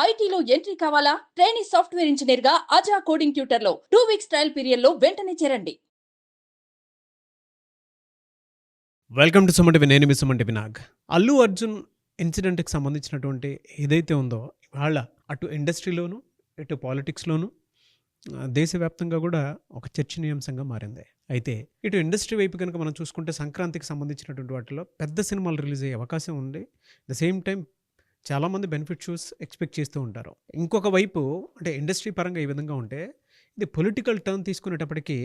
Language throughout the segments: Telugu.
ఐటీలో ఎంట్రీ కావాలా? ట్రైనీ సాఫ్ట్వేర్ ఇంజనీర్ గా అజా కోడింగ్ ట్యూటర్ లో 2 వీక్స్ ట్రయల్ పీరియడ్ లో వెంటనే చేరండి. Welcome to Suman TV. నేను మీ సుమన్ టీవీ నాగ్. అల్లు అర్జున్ ఇన్సిడెంట్కి సంబంధించినటువంటి ఏదైతే ఉందో ఇవాళ అటు ఇండస్ట్రీలోను ఇటు పాలిటిక్స్లోను దేశవ్యాప్తంగా కూడా ఒక చర్చనీయాంశంగా మారింది. అయితే ఇటు ఇండస్ట్రీ వైపు కనుక మనం చూసుకుంటే సంక్రాంతికి సంబంధించినటువంటి వాటిలో పెద్ద సినిమాలు రిలీజ్ అయ్యే అవకాశం ఉంది. ద సేమ్ టైం చాలామంది బెనిఫిట్ షోస్ ఎక్స్పెక్ట్ చేస్తూ ఉంటారు. ఇంకొక వైపు అంటే ఇండస్ట్రీ పరంగా ఈ విధంగా ఉంటే ఇది పొలిటికల్ టర్న్ తీసుకునేటప్పటికీ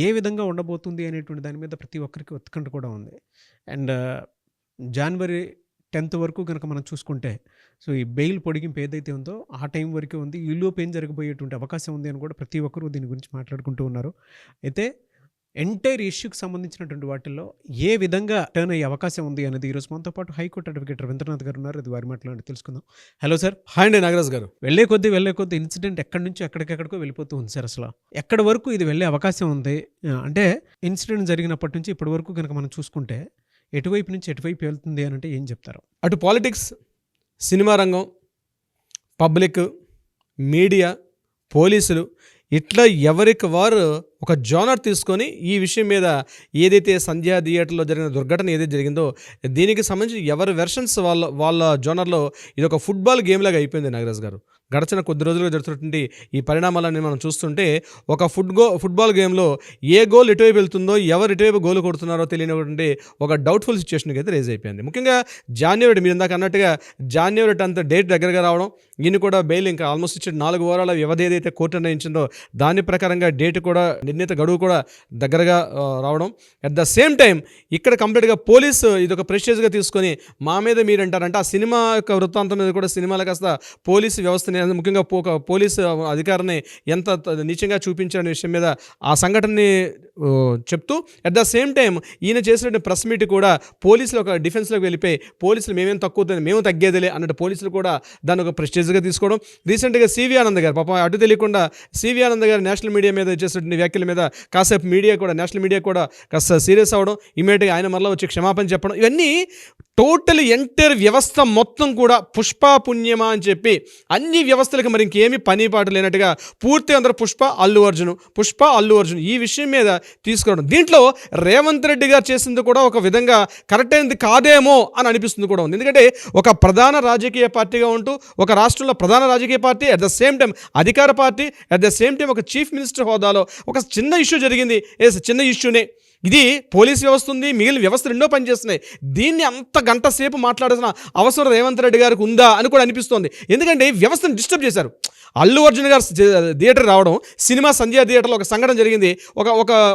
ఏ విధంగా ఉండబోతుంది అనేటువంటి దాని మీద ప్రతి ఒక్కరికి ఉత్కంఠ కూడా ఉంది. అండ్ జనవరి 10th వరకు కనుక మనం చూసుకుంటే సో ఈ బెయిల్ పొడిగింపు ఏదైతే ఉందో ఆ టైం వరకే ఉంది. ఈలోపు ఏం జరగబోయేటువంటి అవకాశం ఉంది అని కూడా ప్రతి ఒక్కరు దీని గురించి మాట్లాడుకుంటూ ఉన్నారు. అయితే ఎంటైర్ ఇష్యూకి సంబంధించినటువంటి వాటిల్లో ఏ విధంగా టర్న్ అయ్యే అవకాశం ఉంది అనేది ఈరోజు మనతో పాటు హైకోర్టు అడ్వకేట్ రవీంద్రనాథ్ గారు ఉన్నారు. అది వారి మాట్లాడి తెలుసుకుందాం. Hello sir. హాయ్ అండి నాగరాజ్ గారు. వెళ్ళే కొద్దీ ఇన్సిడెంట్ ఎక్కడి నుంచి ఎక్కడికెక్కడికో వెళ్ళిపోతూ ఉంది సార్. అసలు ఎక్కడి వరకు ఇది వెళ్ళే అవకాశం ఉంది అంటే ఇన్సిడెంట్ జరిగినప్పటి నుంచి ఇప్పటి వరకు కనుక మనం చూసుకుంటే ఎటువైపు నుంచి ఎటువైపు వెళ్తుంది అని అంటే ఏం చెప్తారు? అటు పాలిటిక్స్, సినిమా రంగం, పబ్లిక్, మీడియా, పోలీసులు ఇట్లా ఎవరికి వారు ఒక జోనర్ తీసుకొని ఈ విషయం మీద ఏదైతే సంధ్యా థియేటర్లో జరిగిన దుర్ఘటన ఏదైతే జరిగిందో దీనికి సంబంధించి ఎవరి వెర్షన్స్ వాళ్ళ జోనర్లో ఇది ఒక ఫుట్బాల్ గేమ్ లాగా అయిపోయింది నాగరాజ్ గారు. గడిచిన కొద్ది రోజులుగా జరుగుతున్నటువంటి ఈ పరిణామాలని మనం చూస్తుంటే ఒక ఫుట్బాల్ గేమ్లో ఏ గోల్ ఎటువైపు వెళ్తుందో ఎవరు ఎటువైపు గోల్ కొడుతున్నారో తెలియనటువంటి ఒక డౌట్ఫుల్ సిచ్యువేషన్కి అయితే రేజ్ అయిపోయింది. ముఖ్యంగా జాన్యువరి, మీరు ఇందాక అన్నట్టుగా జాన్యువరి 10th డేట్ దగ్గరగా రావడం, ఈయన కూడా బెయిల్ ఇంకా ఆల్మోస్ట్ ఇచ్చి 4 వారాల వ్యవధి ఏదైతే కోర్టు నిర్ణయించిందో దాని ప్రకారంగా డేట్ కూడా నిర్ణీత గడువు కూడా దగ్గరగా రావడం. అట్ ద సేమ్ టైం ఇక్కడ కంప్లీట్గా పోలీసు ఇది ఒక ప్రెస్టేజ్గా తీసుకొని మా మీద మీరంటారంటే ఆ సినిమా యొక్క వృత్తాంతం మీద కూడా సినిమాల కాస్త పోలీసు వ్యవస్థని ముఖ్యంగా పోలీసు అధికారిని ఎంత నీచంగా చూపించాలనే విషయం మీద ఆ సంఘటనని చెప్తూ అట్ ద సేమ్ టైం ఈయన చేసిన ప్రెస్ మీట్ కూడా పోలీసులు ఒక డిఫెన్స్లోకి వెళ్ళిపోయి పోలీసులు మేమేం తక్కువ మేము తగ్గేదిలే అన్నట్టు పోలీసులు కూడా దాన్ని ఒక ప్రెస్టేజ్గా తీసుకోవడం. రీసెంట్గా సివి ఆనంద్ గారు పాపం అటు తెలియకుండా సివి ఆనంద్ గారు నేషనల్ మీడియా మీద చేసిన వ్యాఖ్యల మీద కాసేపు మీడియా కూడా నేషనల్ మీడియా కూడా కాస్త సీరియస్ అవ్వడం, ఇమీడియట్గా ఆయన మరలా వచ్చి క్షమాపణ చెప్పడం, ఇవన్నీ టోటల్ ఎంటైర్ వ్యవస్థ మొత్తం కూడా పుష్ప పుణ్యమా అని చెప్పి అన్ని వ్యవస్థలకు మరి ఇంకేమీ పని పాటు లేనట్టుగా పూర్తి అందరూ పుష్ప అల్లు అర్జున్ ఈ విషయం మీద తీసుకోవడం. దీంట్లో రేవంత్ రెడ్డి గారు చేసింది కూడా ఒక విధంగా కరెక్ట్ అయింది కాదేమో అని అనిపిస్తుంది కూడా ఉంది. ఎందుకంటే ఒక ప్రధాన రాజకీయ పార్టీగా ఉంటూ ఒక రాష్ట్రంలో ప్రధాన రాజకీయ party at the same time అధికార party at the same time ఒక చీఫ్ మినిస్టర్ హోదాలో ఒక చిన్న ఇష్యూ జరిగింది. చిన్న ఇష్యూనే ఇది పోలీస్ వ్యవస్థ ఉంది, మిగిలిన వ్యవస్థలు ఎన్నో పనిచేస్తున్నాయి. దీన్ని అంత గంట సేపు మాట్లాడాల్సిన అవసరం రేవంత్ రెడ్డి గారికి ఉందా అని కూడా అనిపిస్తోంది. ఎందుకంటే వ్యవస్థను డిస్టర్బ్ చేశారు. అల్లు అర్జున్ గారు థియేటర్ రావడం, సినిమా సంధ్యా థియేటర్లో ఒక సంఘటన జరిగింది.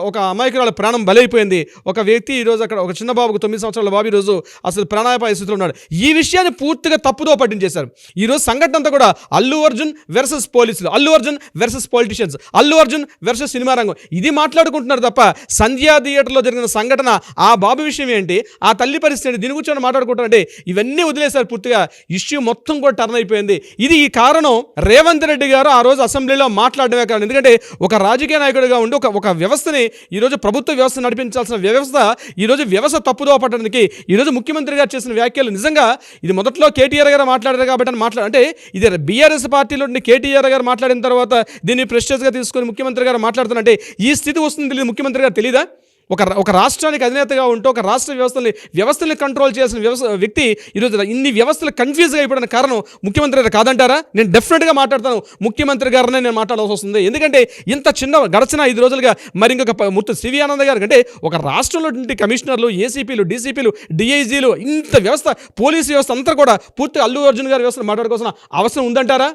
ఒక అమాయకురాల ప్రాణం బలైపోయింది. ఒక వ్యక్తి ఈరోజు అక్కడ ఒక చిన్న బాబుకు 9 సంవత్సరాల బాబు ఈరోజు అసలు ప్రాణాపాయ స్థితిలో ఉన్నాడు. ఈ విషయాన్ని పూర్తిగా తప్పుదో పట్టించేశారు. ఈరోజు సంఘటన అంతా కూడా అల్లు అర్జున్ వర్సెస్ పోలీసులు, Allu Arjun versus politicians, Allu Arjun versus cinema రంగం ఇది మాట్లాడుకుంటున్నారు తప్ప సంధ్యా థియేటర్లో జరిగిన సంఘటన, ఆ బాబు విషయం ఏంటి, ఆ తల్లి పరిస్థితి ఏంటి, దీని గురించి మాట్లాడుకుంటారంటే ఇవన్నీ వదిలేశారు. పూర్తిగా ఇష్యూ మొత్తం కూడా టర్న్ అయిపోయింది. ఇది ఈ కారణం రేవంత్ రెడ్డి గారు ఆ రోజు అసెంబ్లీలో మాట్లాడమే కారణం. ఎందుకంటే ఒక రాజకీయ నాయకుడిగా ఉండి ఒక వ్యవస్థని ఈరోజు ప్రభుత్వ వ్యవస్థ నడిపించాల్సిన వ్యవస్థ ఈరోజు వ్యవస్థ తప్పుదో పట్టడానికి ఈరోజు ముఖ్యమంత్రి గారు చేసిన వ్యాఖ్యలు నిజంగా ఇది మొదట్లో కేటీఆర్ గారు మాట్లాడారు కాబట్టి అంటే ఇది బీఆర్ఎస్ పార్టీలో కేటీఆర్ గారు మాట్లాడిన తర్వాత దీన్ని ప్రెస్టేజ్గా తీసుకొని ముఖ్యమంత్రి గారు మాట్లాడుతున్నట్టే ఈ స్థితి వస్తుంది తెలియదు. ముఖ్యమంత్రి గారు తెలీదా? ఒక రాష్ట్రానికి అధినేతగా ఉంటూ ఒక రాష్ట్ర వ్యవస్థల్ని కంట్రోల్ చేసిన వ్యక్తి ఈరోజు ఇన్ని వ్యవస్థలు కన్ఫ్యూజ్గా అయిపోవడానికి కారణం ముఖ్యమంత్రి గారు కాదంటారా? నేను డెఫినెట్గా మాట్లాడతాను, ముఖ్యమంత్రి గారినే నేను మాట్లాడాల్సి వస్తుంది. ఎందుకంటే ఇంత చిన్న గడిచిన 5 రోజులుగా మరి ఇంకొక ముత్తు సివి ఆనంద్ గారు అంటే ఒక రాష్ట్రంలో కమిషనర్లు, ఏసీపీలు, డీసీపీలు, డిఐజీలు ఇంత వ్యవస్థ పోలీసు వ్యవస్థ అంతా కూడా పూర్తిగా అల్లు అర్జున్ గారి వ్యవస్థను మాట్లాడుకోవాల్సిన అవసరం ఉందంటారా?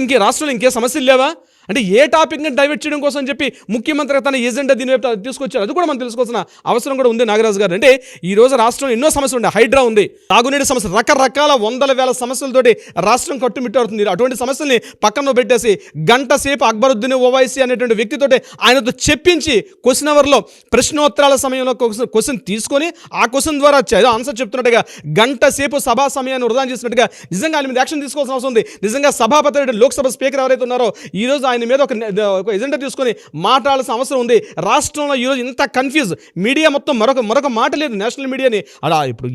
ఇంకే రాష్ట్రంలో ఇంకే సమస్యలు లేవా? అంటే ఏ టాపిక్ని డైవర్ట్ చేయడం కోసం చెప్పి ముఖ్యమంత్రి తన ఏజెండా దీని వైపు తీసుకొచ్చారు. అది కూడా మనం తెలుసుకోవాల్సిన అవసరం కూడా ఉంది నాగరాజు గారు. అంటే ఈ రోజు రాష్ట్రంలో ఎన్నో సమస్యలు ఉన్నాయి. హైడ్రా ఉంది, తాగునీటి సమస్య, రకరకాల 100,000 సమస్యలతోటి రాష్ట్రం కట్టుమిట్టాడుతుంది. అటువంటి సమస్యల్ని పక్కన పెట్టేసి గంట సేపు అక్బరుద్దీన్ ఓవైసీ అనేటువంటి వ్యక్తితోటి ఆయనతో చెప్పించి క్వశ్చన్ అవర్లో ప్రశ్నోత్తరాల సమయంలో క్వశ్చన్ తీసుకొని ఆ క్వశ్చన్ ద్వారా ఆన్సర్ చెప్తున్నట్టుగా గంట సేపు సభా సమయాన్ని వృధా చేసినట్టుగా నిజంగా ఆయన మీద యాక్షన్ తీసుకోవాల్సిన అవసరం ఉంది. నిజంగా సభాపతి లోక్సభ స్పీకర్ ఎవరైతే ఉన్నారో ఈరోజు ఆయన మీద ఒక ఎజెండా తీసుకొని మాట్లాడాల్సిన అవసరం ఉంది. రాష్ట్రంలో ఈరోజు ఇంత కన్ఫ్యూజ్, మీడియా మొత్తం మరొక మాట లేదు. నేషనల్ మీడియాని అలా ఇప్పుడు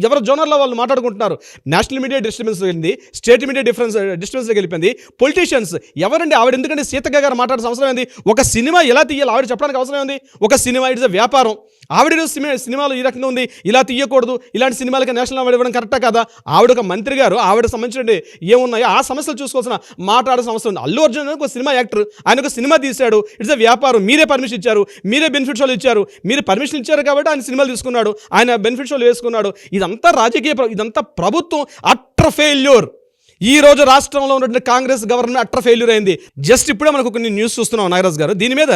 ఎవరు జోనర్లో వాళ్ళు మాట్లాడుకుంటున్నారు. నేషనల్ మీడియా డిస్టర్బెన్స్ వెళ్ళింది, స్టేట్ మీడియా డిస్టర్బెన్స్కి వెళ్ళిపోయింది. పొలిటీషియన్స్ ఎవరండి ఆవిడ? ఎందుకంటే సీతక్క గారు మాట్లాడాల్సిన అవసరం ఏంది? ఒక సినిమా ఎలా తీయాలి ఆవిడ చెప్పడానికి అవసరం ఉంది? ఒక సినిమా ఇట్స్ వ్యాపారం. ఆవిడ సినిమాలు ఈ రకంగా ఉంది, ఇలా తీయకూడదు, ఇలాంటి సినిమాలకి నేషనల్ అవార్డు ఇవ్వడం కరెక్టా కదా? ఆవిడ ఒక మంత్రి గారు, ఆవిడ సంబంధించిన ఏమున్నాయో ఆ సమస్యలు చూసుకోవాల్సిన మాట్లాడాల్సిన అవసరం ఉంది. అల్లు అర్జున్ ఒక సినిమా యాక్టర్, ఆయన ఒక సినిమా తీశాడు, ఇట్స్ వ్యాపారం. మీరే పర్మిషన్ ఇచ్చారు, మీరే బెనిఫిట్ షోలు ఇచ్చారు, మీరు పర్మిషన్ ఇచ్చారు కాబట్టి ఆయన సినిమాలు తీసుకున్నాడు, ఆయన బెనిఫిట్ షోలు వేసుకున్నాడు. ఇదంతా ఇదంతా ప్రభుత్వం అట్టర్ ఫెయిల్యూర్. ఈ రోజు రాష్ట్రంలో ఉన్నటువంటి కాంగ్రెస్ గవర్నమెంట్ అట్టర్ ఫెయిల్యూర్ అయింది. జస్ట్ ఇప్పుడే మనకు కొన్ని న్యూస్ చూస్తున్నాం నాగరాజ్ గారు. దీని మీద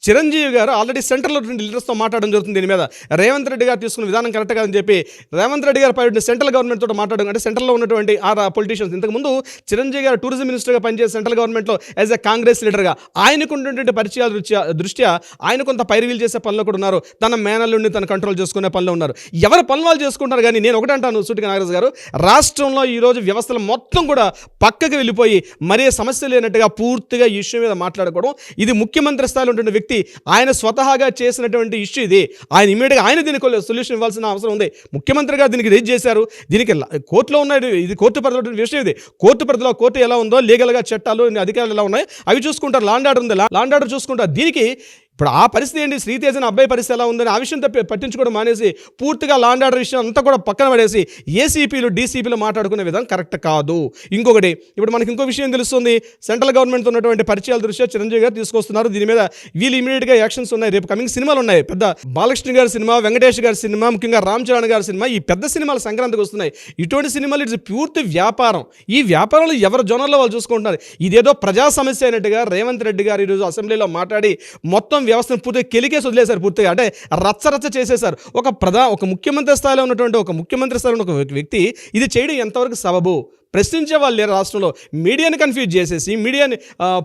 చిరంజీవి గారు ఆల్రెడీ సెంట్రల్లో లీడర్స్తో మాట్లాడడం జరుగుతుంది. దీని మీద రేవంత్ రెడ్డి గారు తీసుకున్న విధానం కరెక్ట్ కాదని చెప్పి రేవంత్ రెడ్డి గారు పై సెంట్రల్ గవర్నమెంట్ తోటి మాట్లాడడం, అంటే సెంట్రల్లో ఉన్నటువంటి పొలిటీషియన్స్. ఇంతకుముందు చిరంజీవి గారు టూరిజం మినిస్టర్గా పనిచేసే సెంట్రల్ గవర్నమెంట్లో యాజ్ ఎ కాంగ్రెస్ లీడర్గా ఆయనకు ఉన్నటువంటి పరిచయాల దృష్ట్యా ఆయన కొంత పైరువీలు చేసే పనిలో కూడా ఉన్నారు. తన మేనల్లుండి తన కంట్రోల్ చేసుకునే పనిలో ఉన్నారు. ఎవరు పనులు వాళ్ళు చేసుకుంటారు. కానీ నేను ఒకటి అంటాను సూటిగా నాగరాజ్ గారు, రాష్ట్రంలో ఈరోజు వ్యవస్థలు మొత్తం కూడా పక్కకి వెళ్ళిపోయి మరే సమస్య లేనట్టుగా పూర్తిగా ఈ ఇష్యూ మీద మాట్లాడుకోవడం, ఇది ముఖ్యమంత్రి స్థాయిలో ఉంటున్న వ్యక్తి ఆయన స్వతహాగా చేసినటువంటి ఇష్యూ ఇది. ఆయన ఇమీడియట్గా ఆయన దీనికి సొల్యూషన్ ఇవ్వాల్సిన అవసరం ఉంది. ముఖ్యమంత్రి గారు దీనికి రేజ్ చేశారు. దీనికి కోర్టులో ఉన్నాయి, ఇది కోర్టు పరిధిలో విషయం. ఇది కోర్టు పరిధిలో కోర్టు ఎలా ఉందో, లీగల్గా చట్టాలు అధికారులు ఎలా ఉన్నాయి అవి చూసుకుంటారు. లాండ్ ఆర్డర్ ఉంది, లాండ్ ఆర్డర్ చూసుకుంటారు. దీనికి ఇప్పుడు ఆ పరిస్థితి ఏంటి, శ్రీతేజన్ అబ్బాయి పరిస్థితి ఎలా ఉందని ఆ విషయం పట్టించుకోవడం మానేసి పూర్తిగా లాండ్ ఆర్డర్ విషయం అంతా కూడా పక్కన పడేసి ఏసీపీలు డీసీపీలు మాట్లాడుకునే విధానం కరెక్ట్ కాదు. ఇంకొకటి, ఇప్పుడు మనకి ఇంకో విషయం తెలుస్తుంది. సెంట్రల్ గవర్నమెంట్ ఉన్నటువంటి పరిచయాల దృష్ట్యా చిరంజీవి గారు తీసుకొస్తున్నారు. దీని మీద వీళ్ళు ఇమీడియట్గా యాక్షన్స్ ఉన్నాయి. రేపు కమింగ్ సినిమాలు ఉన్నాయి. పెద్ద బాలకృష్ణ గారి సినిమా, వెంకటేష్ గారి సినిమా, ముఖ్యంగా రామ్ చరణ్ గారి సినిమా, ఈ పెద్ద సినిమాలు సంక్రాంతికి వస్తున్నాయి. ఇటువంటి సినిమాలు ఇట్స్ పూర్తి వ్యాపారం. ఈ వ్యాపారంలో ఎవరి జోనర్లో వాళ్ళు చూసుకుంటున్నారు. ఇదేదో ప్రజా సమస్య అయినట్టుగా రేవంత్ రెడ్డి గారు ఈరోజు అసెంబ్లీలో మాట్లాడి మొత్తం వ్యవస్థను పూర్తిగా కెలికేసి వదిలేశారు. పూర్తిగా అంటే రచ్చ చేసేశారు. ఒక ముఖ్యమంత్రి స్థాయిలో ఉన్నటువంటి ఒక వ్యక్తి ఇది చేయడం ఎంతవరకు సబబు? ప్రశ్నించే వాళ్ళు లేరు రాష్ట్రంలో. మీడియాని కన్ఫ్యూజ్ చేసేసి, మీడియాని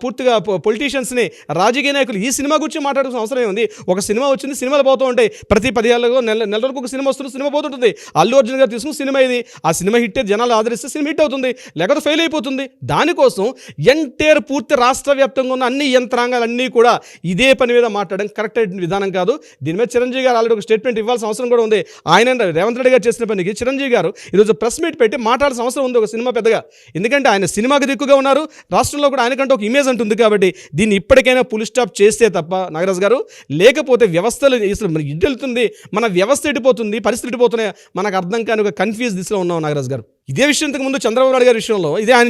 పూర్తిగా పొలిటీషియన్స్ని, రాజకీయ నాయకులు ఈ సినిమా గురించి మాట్లాడాల్సిన అవసరం ఏముంది? ఒక సినిమా వచ్చింది, సినిమాలు పోతూ ఉంటాయి. ప్రతి 10 ఏళ్ళకు నెల వరకు ఒక సినిమా వస్తుంది, సినిమా పోతుంటుంది. అల్లు అర్జున్ గారు తీసుకున్న సినిమా ఇది. ఆ సినిమా హిట్ జనాలు ఆదరిస్తే సినిమా హిట్ అవుతుంది, లేకపోతే ఫెయిల్ అయిపోతుంది. దానికోసం ఎంటైర్ పూర్తి రాష్ట్ర వ్యాప్తంగా ఉన్న అన్ని యంత్రాంగాలన్నీ కూడా ఇదే పని మీద మాట్లాడడం కరెక్ట్ అయిన విధానం కాదు. దీని మీద చిరంజీవి గారు ఆల్రెడీ ఒక స్టేట్మెంట్ ఇవ్వాల్సిన అవసరం కూడా ఉంది. ఆయన రేవంత్ రెడ్డి గారు చేసిన పనికి చిరంజీవి గారు ఈరోజు ప్రెస్ మీట్ పెట్టి మాట్లాడాల్సిన అవసరం ఉంది ఒక సినిమా పెద్దగా. ఎందుకంటే ఆయన సినిమాకి దిక్కుగా ఉన్నారు, రాష్ట్రంలో కూడా ఆయనకంటే ఒక ఇమేజ్ అంటుంది. కాబట్టి దీన్ని ఇప్పటికైనా ఫుల్ స్టాప్ చేస్తే తప్ప నాగరాజ్ గారు, లేకపోతే వ్యవస్థలు అసలు ఇటు వెళ్తుంది, మన వ్యవస్థ ఎడిపోతుంది, పరిస్థితి ఎడిపోతున్నాయి, మనకు అర్థం కాని ఒక కన్ఫ్యూజ్ దిశలో ఉన్నాం నాగరాజ్ గారు. ఇదే విషయం ఇంతకు ముందు చంద్రబాబు నాయుడు గారి విషయంలో, ఇదే ఆయన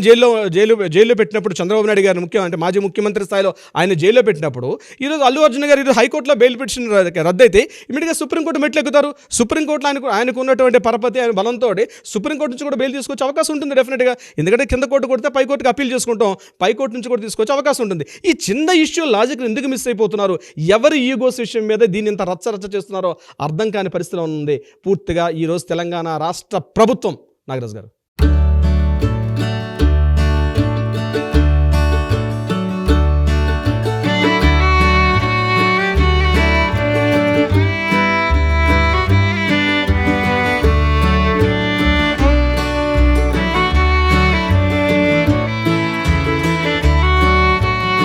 జైల్లో పెట్టినప్పుడు చంద్రబాబు నాయుడు గారు అంటే మాజీ ముఖ్యమంత్రి స్థాయిలో ఆయన జైల్లో పెట్టినప్పుడు ఈరోజు అల్లు అర్జున్ గారు ఈరోజు హైకోర్టులో బెయిల్ పిటిషన్ రద్దయితే ఇమీడియట్గా సుప్రీంకోర్టు మెట్లు ఎక్కుతారు. సుప్రీంకోర్టులో ఆయనకు ఉన్నటువంటి పరపతి, ఆయన బలంతో సుప్రీంకోర్టు నుంచి కూడా బెయిల్ తీసుకొచ్చే అవకాశం ఉంటుంది డెఫినెట్గా. ఎందుకంటే కింద కోర్టు కొడితే పై కోర్టుకి అప్పీల్ చేసుకుంటాం, పై కోర్టు నుంచి కూడా తీసుకొచ్చే అవకాశం ఉంటుంది. ఈ చిన్న ఇష్యూ లాజిక్ ఎందుకు మిస్ అయిపోతున్నారు? ఎవరి ఈగోస్ విషయం మీద దీన్ని ఇంత రచ్చ చేస్తున్నారో అర్థం కాని పరిస్థితిలో ఉంది పూర్తిగా ఈరోజు తెలంగాణ రాష్ట్ర ప్రభుత్వం నాగరాజ్ గారు.